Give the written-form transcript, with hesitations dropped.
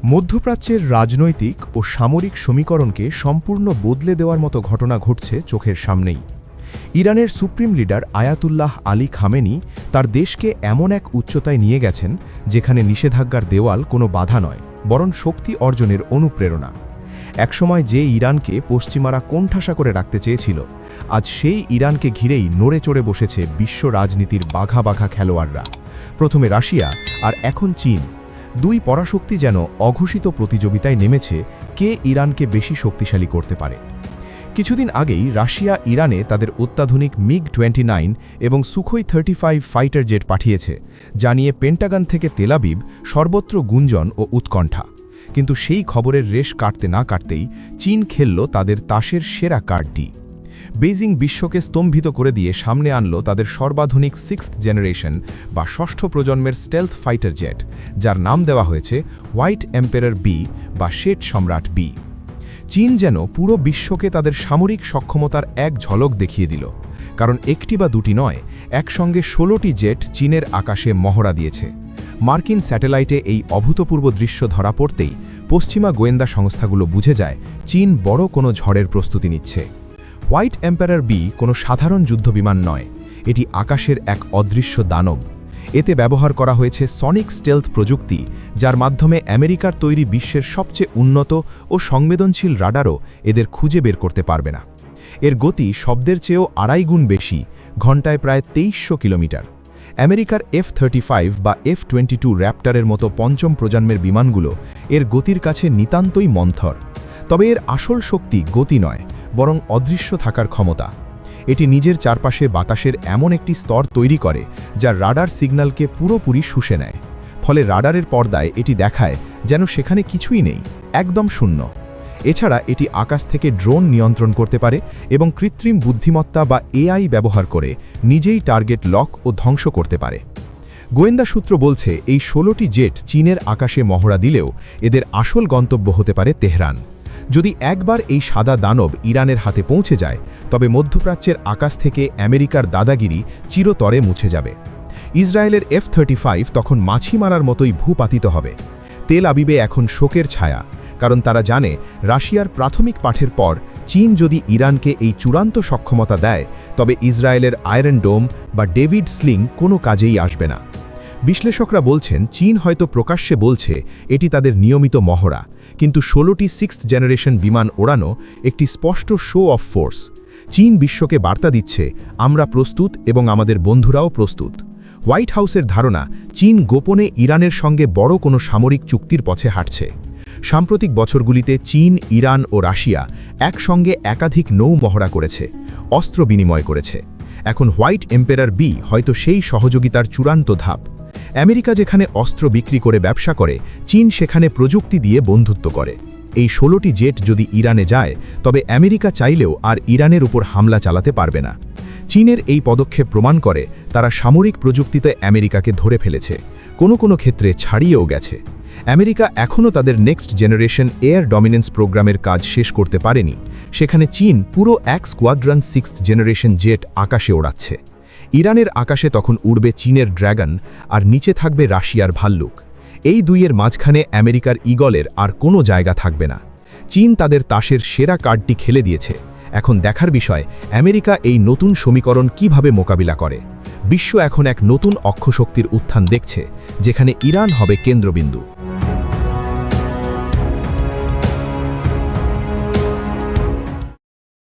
মধ্যপ্রাচ্যের রাজনৈতিক ও সামরিক সমীকরণকে সম্পূর্ণ বদলে দেওয়ার মতো ঘটনা ঘটছে চোখের সামনেই। ইরানের supreme leader Ayatollah Ali Khamenei তার দেশকে এমন এক উচ্চতায় নিয়ে গেছেন যেখানে নিষেধাজ্ঞার দেওয়াল কোনো বাধা নয়, বরং শক্তি অর্জনের অনুপ্রেরণা। একসময় যে ইরানকে পশ্চিমারা কোণঠাসা করে রাখতে চেয়েছিল, আজ সেই ইরানকে ঘিরেই নড়ে চড়ে বসেছে বিশ্ব রাজনীতির বাঘা বাঘা খেলোয়াড়রা। প্রথমে রাশিয়া আর এখন চীন, দুই পরাশক্তি যেন অঘোষিত প্রতিযোগিতায় নেমেছে কে ইরানকে বেশি শক্তিশালী করতে পারে। কিছুদিন আগেই রাশিয়া ইরানে তাদের অত্যাধুনিক MiG-29 এবং সুখোই 35 ফাইটার জেট পাঠিয়েছে, যা নিয়ে পেন্টাগন থেকে তেল আবিব সর্বত্র গুঞ্জন ও উৎকণ্ঠা। কিন্তু সেই খবরের রেশ কাটতে না কাটতেই চীন খেলল তাদের তাসের সেরা কার্ডটি। বেইজিং বিশ্বকে স্তম্ভিত করে দিয়ে সামনে আনল তাদের সর্বাধুনিক 6th জেনারেশন বা ষষ্ঠ প্রজন্মের স্টেলথ ফাইটার জেট, যার নাম দেওয়া হয়েছে হোয়াইট এম্পারার বি বা শ্বেত সম্রাট বি। চীন যেন পুরো বিশ্বকে তাদের সামরিক সক্ষমতার এক ঝলক দেখিয়ে দিল, কারণ একটি বা দুটি নয়, একসঙ্গে 16টি জেট চীনের আকাশে মহড়া দিয়েছে। মার্কিন স্যাটেলাইটে এই অভূতপূর্ব দৃশ্য ধরা পড়তেই পশ্চিমা গোয়েন্দা সংস্থাগুলো বুঝে যায় চীন বড় কোনো ঝড়ের প্রস্তুতি নিচ্ছে। হোয়াইট এম্পারার বি কোনো সাধারণ যুদ্ধবিমান নয়, এটি আকাশের এক অদৃশ্য দানব। এতে ব্যবহার করা হয়েছে সনিক স্টেলথ প্রযুক্তি, যার মাধ্যমে আমেরিকার তৈরি বিশ্বের সবচেয়ে উন্নত ও সংবেদনশীল রাডারও এদের খুঁজে বের করতে পারবে না। এর গতি শব্দের চেয়েও 2.5 গুণ বেশি, ঘণ্টায় প্রায় 2300 কিলোমিটার। আমেরিকার F-35 বা F-22 র্যাপ্টারের মতো পঞ্চম প্রজন্মের বিমানগুলো এর গতির কাছে নিতান্তই মন্থর। তবে এর আসল শক্তি গতি নয়, বরং অদৃশ্য থাকার ক্ষমতা। এটি নিজের চারপাশে বাতাসের এমন একটি স্তর তৈরি করে যা রাডার সিগন্যালকে পুরোপুরি শুষে নেয়। ফলে রাডারের পর্দায় এটি দেখায় যেন সেখানে কিছুই নেই, একদম শূন্য। এছাড়া এটি আকাশ থেকে ড্রোন নিয়ন্ত্রণ করতে পারে এবং কৃত্রিম বুদ্ধিমত্তা বা AI ব্যবহার করে নিজেই টার্গেট লক ও ধ্বংস করতে পারে। গোয়েন্দা সূত্র বলছে এই 16টি জেট চীনের আকাশে মহড়া দিলেও এদের আসল গন্তব্য হতে পারে তেহরান। যদি একবার এই সাদা দানব ইরানের হাতে পৌঁছে যায়, তবে মধ্যপ্রাচ্যের আকাশ থেকে আমেরিকার দাদাগিরি চিরতরে মুছে যাবে। ইসরায়েলের F-35 তখন মাছি মারার মতোই ভূপাতিত হবে। তেল আবিবে এখন শোকের ছায়া, কারণ তারা জানে রাশিয়ার প্রাথমিক পাঠের পর চীন যদি ইরানকে এই চূড়ান্ত সক্ষমতা দেয়, তবে ইসরায়েলের আয়রন ডোম বা ডেভিড স্লিং কোনো কাজেই আসবে না। বিশ্লেষকরা বলছেন চীন হয়তো প্রকাশ্যে বলছে এটি তাদের নিয়মিত মহড়া, কিন্তু 16টি 6th জেনারেশন বিমান ওড়ানো একটি স্পষ্ট শো অফ ফোর্স। চীন বিশ্বকে বার্তা দিচ্ছে আমরা প্রস্তুত এবং আমাদের বন্ধুরাও প্রস্তুত। হোয়াইট হাউসের ধারণা চীন গোপনে ইরানের সঙ্গে বড় কোনো সামরিক চুক্তির পথে হাঁটছে। সাম্প্রতিক বছরগুলিতে চীন, ইরান ও রাশিয়া একসঙ্গে একাধিক নৌ মহড়া করেছে, অস্ত্র বিনিময় করেছে। এখন হোয়াইট এম্পারার বি হয়তো সেই সহযোগিতার চূড়ান্ত ধাপ। আমেরিকা যেখানে অস্ত্র বিক্রি করে ব্যবসা করে, চীন সেখানে প্রযুক্তি দিয়ে বন্ধুত্ব করে। এই 16টি জেট যদি ইরানে যায়, তবে আমেরিকা চাইলেও আর ইরানের উপর হামলা চালাতে পারবে না। চীনের এই পদক্ষেপ প্রমাণ করে তারা সামরিক প্রযুক্তিতে আমেরিকাকে ধরে ফেলেছে, কোনো ক্ষেত্রে ছাড়িয়েও গেছে। আমেরিকা এখনও তাদের নেক্সট জেনারেশন এয়ার ডমিনেন্স প্রোগ্রামের কাজ শেষ করতে পারেনি, সেখানে চীন পুরো এক স্কোয়াড্রন 6th জেনারেশন জেট আকাশে ওড়াচ্ছে। ইরানের আকাশে তখন উড়বে চীনের ড্র্যাগন, আর নিচে থাকবে রাশিয়ার ভাল্লুক। এই দুইয়ের মাঝখানে আমেরিকার ঈগলের আর কোনো জায়গা থাকবে না। চীন তাদের তাসের সেরা কার্ডটি খেলে দিয়েছে। এখন দেখার বিষয় আমেরিকা এই নতুন সমীকরণ কিভাবে মোকাবিলা করে। বিশ্ব এখন এক নতুন অক্ষশক্তির উত্থান দেখছে, যেখানে ইরান হবে কেন্দ্রবিন্দু।